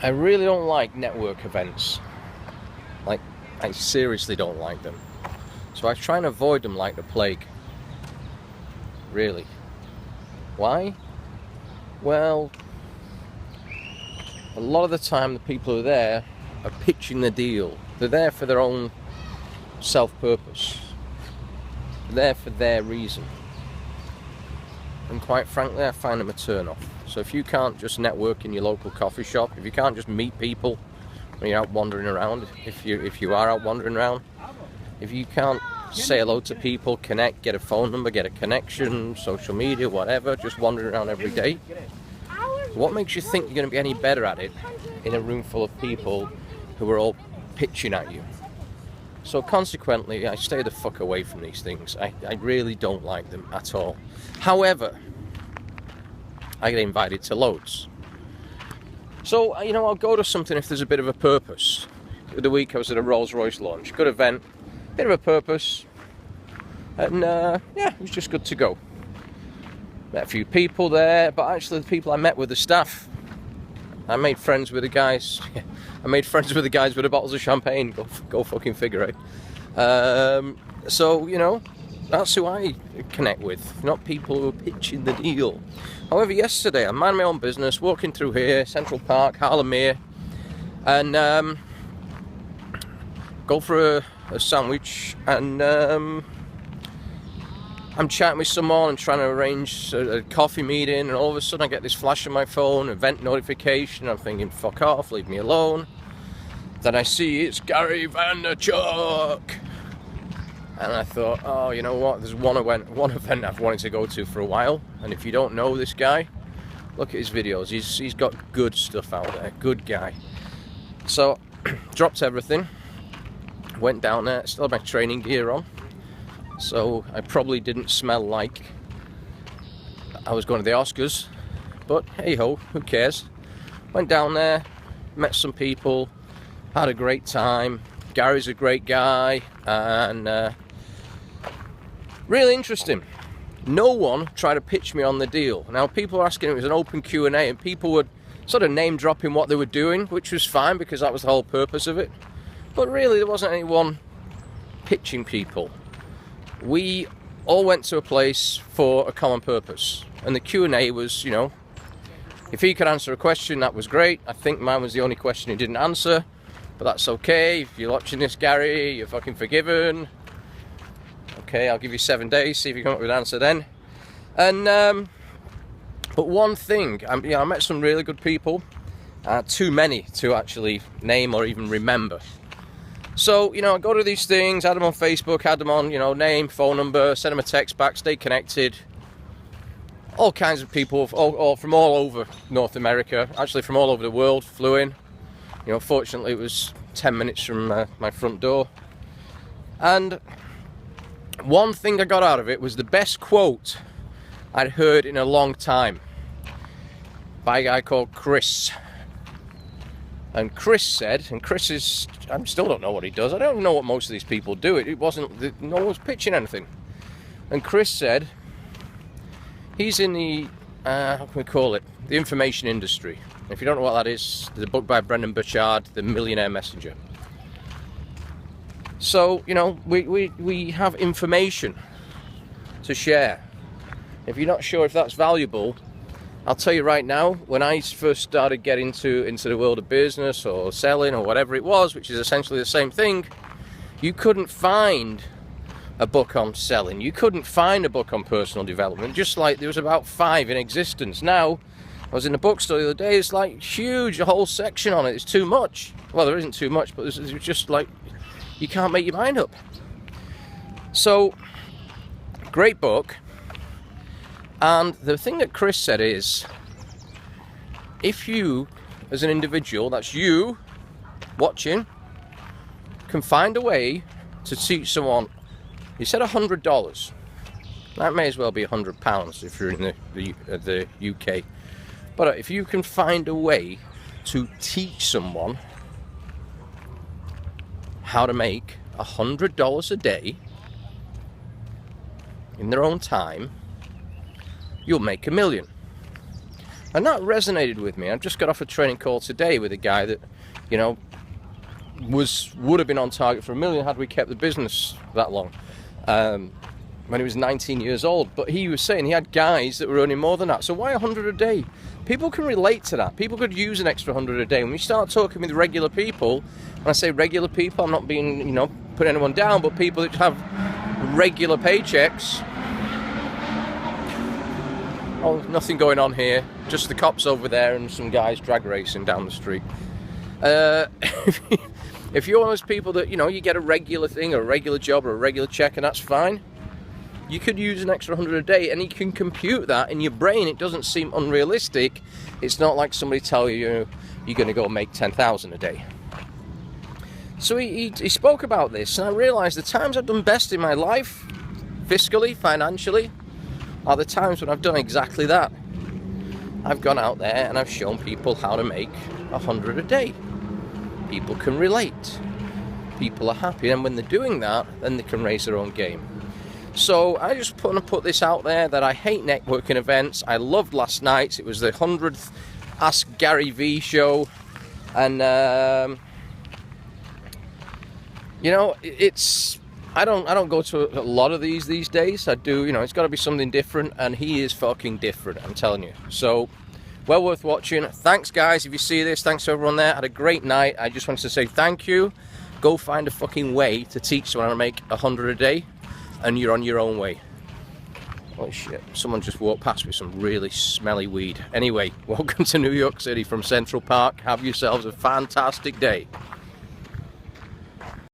I really don't like network events. Like, I seriously don't like them. So I try and avoid them like the plague. Really. Why? Well, a lot of the time the people who are there are pitching the deal. They're there for their own self-purpose. They're there for their reason. And quite frankly, I find them a turn-off. So if you can't just network in your local coffee shop, if you can't just meet people when you're out wandering around, if you are out wandering around, if you can't say hello to people, connect, get a phone number, get a connection, social media, whatever, just wandering around every day, what makes you think you're going to be any better at it in a room full of people who are all pitching at you? So consequently, I stay the fuck away from these things. I really don't like them at all. However, I get invited to loads. So, I'll go to something if there's a bit of a purpose. The other week I was at a Rolls-Royce launch. Good event, bit of a purpose. And it was just good to go. Met a few people there, but actually the people I met were the staff. I made friends with the guys. I made friends with the guys with the bottles of champagne. Go fucking figure, right? So, that's who I connect with, not people who are pitching the deal. However, yesterday I mind my own business, walking through here, Central Park, Harlemere, and go for a sandwich, and I'm chatting with someone and trying to arrange a coffee meeting, and all of a sudden I get this flash on my phone, event notification. I'm thinking, fuck off, leave me alone. Then I see it's Gary Vaynerchuk. And I thought, oh, you know what, there's one event I've wanted to go to for a while, and if you don't know this guy, look at his videos. He's got good stuff out there, good guy. So, dropped everything, went down there, still had my training gear on, so I probably didn't smell like I was going to the Oscars, but hey ho, who cares? Went down there, met some people, had a great time. Gary's a great guy, and really interesting. No one tried to pitch me on the deal. Now, people were asking, it was an open Q&A, and people were sort of name dropping what they were doing, which was fine because that was the whole purpose of it. But really, there wasn't anyone pitching people. We all went to a place for a common purpose, and the Q&A was, if he could answer a question, that was great. I think mine was the only question he didn't answer, but that's okay. If you're watching this, Gary, you're fucking forgiven. Okay, I'll give you 7 days, see if you come up with an answer then. And but one thing, I met some really good people, too many to actually name or even remember. So, I go to these things, add them on Facebook, add them on, name, phone number, send them a text back, stay connected. All kinds of people, all from all over North America, actually from all over the world, flew in. Fortunately it was 10 minutes from my front door. And one thing I got out of it was the best quote I'd heard in a long time by a guy called Chris. And Chris said, I still don't know what he does. I don't know what most of these people do. No one was pitching anything. And Chris said, he's in the, how can we call it? The information industry. If you don't know what that is, there's a book by Brendan Burchard, The Millionaire Messenger. So, we have information to share. If you're not sure if that's valuable, I'll tell you right now, when I first started getting into the world of business or selling or whatever it was, which is essentially the same thing, you couldn't find a book on selling. You couldn't find a book on personal development, just like there was about 5 in existence. Now, I was in a bookstore the other day, it's like huge, a whole section on it. It's too much. Well, there isn't too much, but it's just like, you can't make your mind up. So, great book. And the thing that Chris said is, if you, as an individual, that's you watching, can find a way to teach someone, he said $100. That may as well be £100 if you're in the UK. But if you can find a way to teach someone how to make $100 a day in their own time, you'll make $1 million. And that resonated with me. I've just got off a training call today with a guy that, you know, would have been on target for $1 million had we kept the business that long. When he was 19 years old. But he was saying he had guys that were earning more than that. So why 100 a day? People can relate to that. People could use an extra 100 a day. When we start talking with regular people, when I say regular people, I'm not being, you know, putting anyone down, but people that have regular paychecks. Oh, nothing going on here. Just the cops over there and some guys drag racing down the street. If you're one of those people that, you know, you get a regular thing, or a regular job, or a regular check, and that's fine, you could use an extra 100 a day, and you can compute that in your brain. It doesn't seem unrealistic. It's not like somebody tell you you're going to go make 10,000 a day. So he spoke about this, and I realized the times I've done best in my life, fiscally, financially, are the times when I've done exactly that. I've gone out there and I've shown people how to make 100 a day. People can relate. People are happy, and when they're doing that, then they can raise their own game. So I just want to put this out there that I hate networking events. I loved last night's. It was the 100th Ask Gary V show, and you know, it's I don't go to a lot of these days. I do, you know, it's got to be something different, and he is fucking different, I'm telling you. So, well worth watching. Thanks, guys, if you see this. Thanks to everyone there. Had a great night. I just wanted to say thank you. Go find a fucking way to teach someone how to make 100 a day, and you're on your own way. Holy shit, someone just walked past with some really smelly weed. Anyway, welcome to New York City from Central Park. Have yourselves a fantastic day.